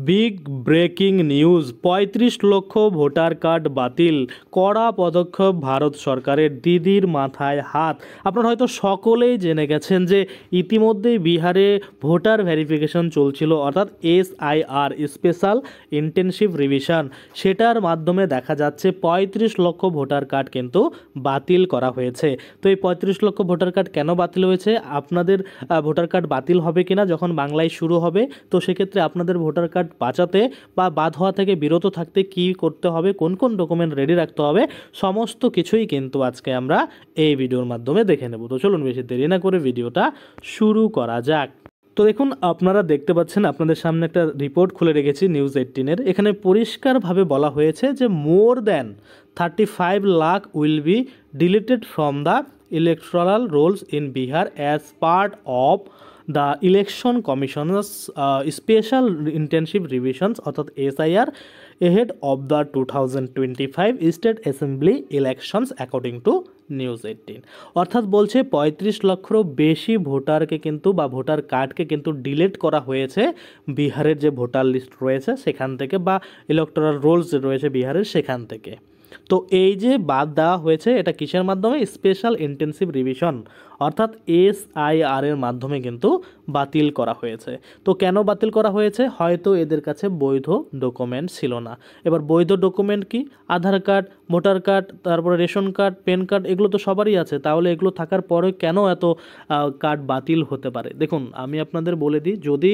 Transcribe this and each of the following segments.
Big breaking news, ৩৫ লক্ষ voter card বাতিল, কড়া পদক্ষেপ ভারত সরকারের, দিদির মাথায় হাত। আপনারা হয়তো সকলেই জেনে গেছেন যে ইতিমধ্যেই বিহারে ভোটার ভেরিফিকেশন চলছিল, অর্থাৎ SIR স্পেশাল ইন্টেনসিভ রিভিশন, সেটার মাধ্যমে দেখা যাচ্ছে ৩৫ লক্ষ ভোটার কার্ড কিন্তু বাতিল করা হয়েছে। তো এই ৩৫ লক্ষ ভোটার কার্ড কেন বাতিল হয়েছে, আপনাদের ভোটার কার্ড বাতিল হবে কিনা যখন বাংলায় শুরু হবে, তো সেক্ষেত্রে আপনাদের ভোটার কার্ড বাঁচাতে বা বাদ হওয়া থেকে বিরত থাকতে কি করতে হবে, কোন কোন ডকুমেন্ট রেডি রাখতে হবে, সমস্ত কিছুই কিন্তু আজকে আমরা এই ভিডিওর মাধ্যমে দেখে নেব। তো চলুন বেশি দেরি না করে ভিডিওটা শুরু করা যাক। তো দেখুন, আপনারা দেখতে পাচ্ছেন আপনাদের সামনে একটা রিপোর্ট খুলে রেখেছি নিউজ 18-এর। এখানে পরিষ্কারভাবে বলা হয়েছে যে more than 35 lakh will be deleted from the electoral rolls in Bihar as part of the election commissioners special intensive revisions, অর্থাৎ SIR ahead of the 2025 state assembly elections according to news 18। অর্থাৎ বলছে ৩৫ লক্ষেরও বেশি ভোটারকে কিন্তু বা ভোটার কার্ডকে কিন্তু ডিলিট করা হয়েছে বিহারের যে ভোটার লিস্ট রয়েছে সেখান থেকে, বা ইলেকটোরাল রোলস যে রয়েছে বিহারের সেখান থেকে। তো এই যে বাদ দেওয়া হয়েছে, এটা কিসের মাধ্যমে? স্পেশাল ইন্টেনসিভ রিভিশন অর্থাৎ SIR এর মাধ্যমে কিন্তু বাতিল করা হয়েছে। তো কেন বাতিল করা হয়েছে? হয়তো এদের কাছে বৈধ ডকুমেন্ট ছিল না। এবার বৈধ ডকুমেন্ট কি? আধার কার্ড, ভোটার কার্ড, তারপরে রেশন কার্ড, প্যান কার্ড, এগুলো তো সবারই আছে। তাহলে এগুলো থাকার পরে কেন এত কার্ড বাতিল হতে পারে? দেখুন, আমি আপনাদের বলে দিই, যদি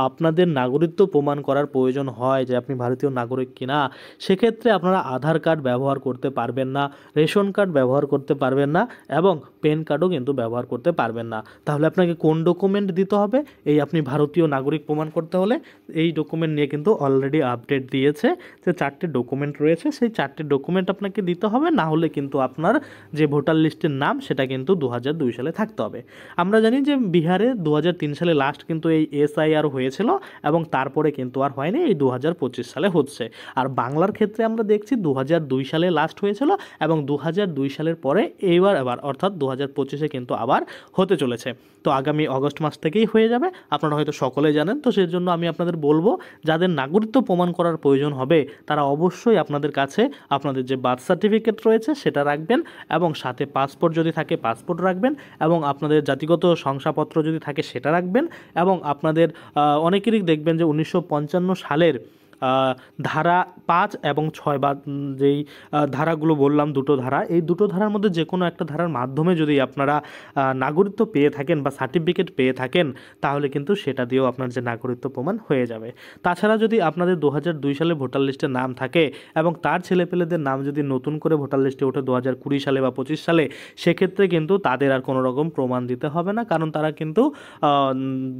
আপনাদের নাগরিকত্ব প্রমাণ করার প্রয়োজন হয় যে আপনি ভারতীয় নাগরিক কিনা, সেক্ষেত্রে আপনারা আধার কার্ড ব্যবহার করতে পারবেন না, রেশন কার্ড ব্যবহার করতে পারবেন না, এবং প্যান কার্ডও কিন্তু ব্যবহার করতে পারবেন না। তাহলে আপনাকে কোন ডকুমেন্ট দিতে হবে? এই আপনি ভারতীয় নাগরিক প্রমাণ করতে হলে এই ডকুমেন্ট নিয়ে কিন্তু অলরেডি আপডেট দিয়েছে যে 4টে ডকুমেন্ট রয়েছে, সেই 4টে ডকুমেন্ট আপনাকে দিতে হবে, না হলে কিন্তু আপনার যে ভোটার লিস্টের নাম সেটা কিন্তু 2002 সালে থাকতে হবে। আমরা জানি যে বিহারে 2003 সালে লাস্ট কিন্তু এই SIR হয়েছিল, এবং তারপরে কিন্তু আর হয়নি, এই 2025 সালে হচ্ছে। আর বাংলার ক্ষেত্রে আমরা দেখছি 2002 সালে লাস্ট হয়েছিল, এবং 2002 সালের পরে আবার অর্থাৎ 2025-এ কিন্তু আবার হতে চলেছে। তো আগামী অগস্ট মাস থেকেই হয়ে যাবে, আপনারা হয়তো সকলে জানেন। তো সেই জন্য আমি আপনাদের বলবো, যাদের নাগরিকত্ব প্রমাণ করার প্রয়োজন হবে তারা অবশ্যই আপনাদের কাছে আপনাদের যে বার্থ সার্টিফিকেট রয়েছে সেটা রাখবেন, এবং সাথে পাসপোর্ট যদি থাকে পাসপোর্ট রাখবেন, এবং আপনাদের জাতিগত শংসাপত্র যদি থাকে সেটা রাখবেন, এবং আপনাদের অনেকেরই দেখবেন যে 1955 সালের ধারা 5 এবং 6, বা যেই ধারাগুলো বললাম, দুটো ধারা, এই দুটো ধারার মধ্যে যে কোনো একটা ধারার মাধ্যমে যদি আপনারা নাগরিকত্ব পেয়ে থাকেন বা সার্টিফিকেট পেয়ে থাকেন, তাহলে কিন্তু সেটা দিয়েও আপনার যে নাগরিকত্ব প্রমাণ হয়ে যাবে। তাছাড়া যদি আপনাদের 2002 সালে ভোটার লিস্টে নাম থাকে, এবং তার ছেলেপেলেদের নাম যদি নতুন করে ভোটার লিস্টে ওঠে 2020 সালে বা 25 সালে, সেক্ষেত্রে কিন্তু তাদের আর কোনো রকম প্রমাণ দিতে হবে না, কারণ তারা কিন্তু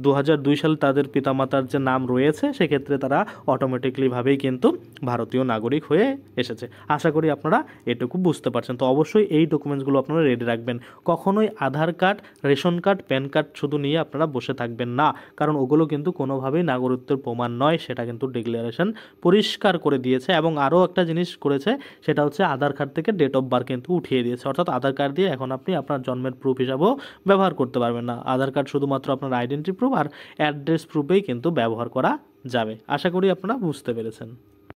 2002 সালে তাদের পিতামাতার যে নাম রয়েছে সেক্ষেত্রে তারা অটোমেটিকলিভাবেই কিন্তু ভারতীয় নাগরিক হয়ে এসেছে। আশা করি আপনারা এটুকু বুঝতে পারছেন। তো অবশ্যই এই ডকুমেন্টসগুলো আপনারা রেডি রাখবেন। কখনোই Aadhaar card, ration card, PAN card শুধু নিয়ে আপনারা বসে থাকবেন না, কারণ ওগুলো কিন্তু কোনোভাবেই নাগরিকত্বের প্রমাণ নয়, সেটা কিন্তু ডিক্লারেশন পরিষ্কার করে দিয়েছে। এবং আরও একটা জিনিস করেছে, সেটা হচ্ছে আধার কার্ড থেকে ডেট অফ বার্থ কিন্তু উঠিয়ে দিয়েছে, অর্থাৎ আধার কার্ড দিয়ে এখন আপনি আপনার জন্মের প্রুফ হিসাবেও ব্যবহার করতে পারবেন না। আধার কার্ড শুধুমাত্র আপনার আইডেন্টি প্রুফ আর অ্যাড্রেস প্রুফেই কিন্তু ব্যবহার করা যাবে। আশা করি আপনারা বুঝতে পেরেছেন।